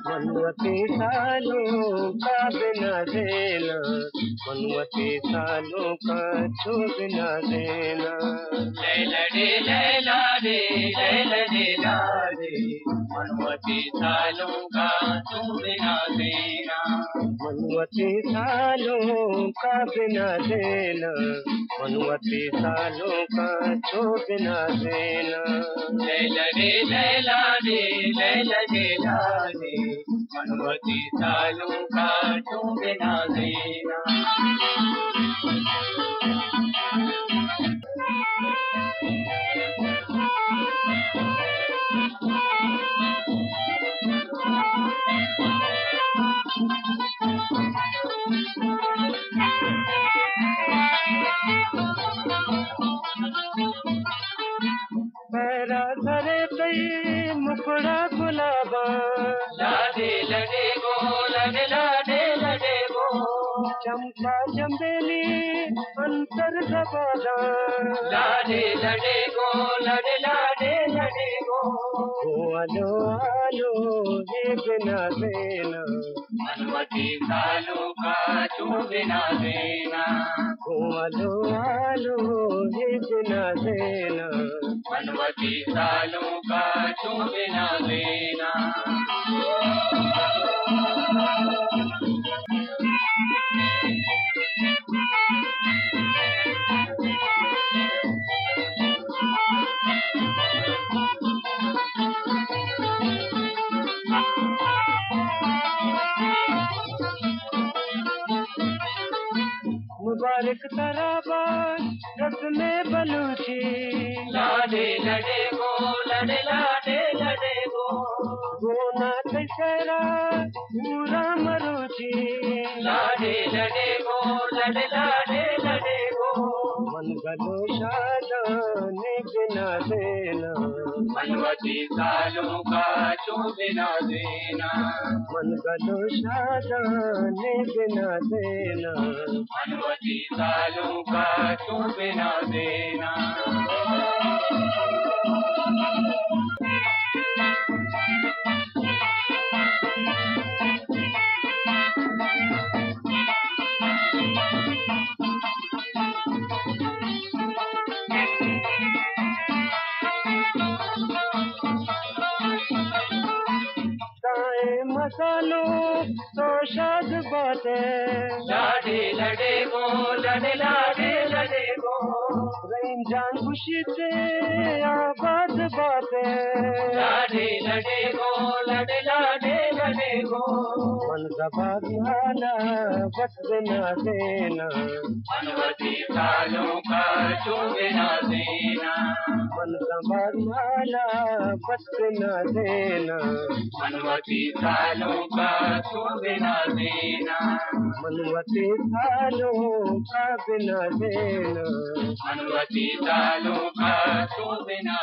मनवती सालों का बिना देना, मनवती सालों का छू बिना देना। लैला रे लैला रे लैला लैला रे, मनवती सालों का छू बिना देना। मनवती सालों का बिना देना, मनवती सालों का छू बिना देना। लैला रे लैला रे लैला लैला रे, मनवती सालों का छू बिना देना। पैरा धरे कई मुखड़ा गुलाबा, लाडे लडे गो लडे लाडे लडे गो, चंपा चंबेली अंतर गबादा। लाडे लडे गो लडे लाडे लडे गो, आलो आलो ये बिना देना, मनवती सालों का छू बिना देना। आलो आलो ये बिना देना, मनवती सालों का छू बिना देना। मुबारक तराबा रस में बलूची, लाडे लडे गो लडे लाडे लडे गो, गोना तैसरा पूरा मरुची। लाडे लडे गो लडे लाडे लडे गो, मन गलो शादाने बिना देना, मनवती सालों का छू बिना देना। मन गलो शादाने बिना देना, मनवती सालों का छू बिना देना। मसालों तो शाद बातें, लाडे लडे गो लडे लाडे लडे गो, रंजान खुशी से आबाद बातें। लाडे लडे गो लडे लाडे लडे गो, मन जबाद नाला बस बिना देना, मनवती सालों का छू बिना देना। मन जबाद नाला बस बिना देना, मनवती सालों का छू बिना देना। मनवती सालों का बिना देना, मनवती सालों का छू बिना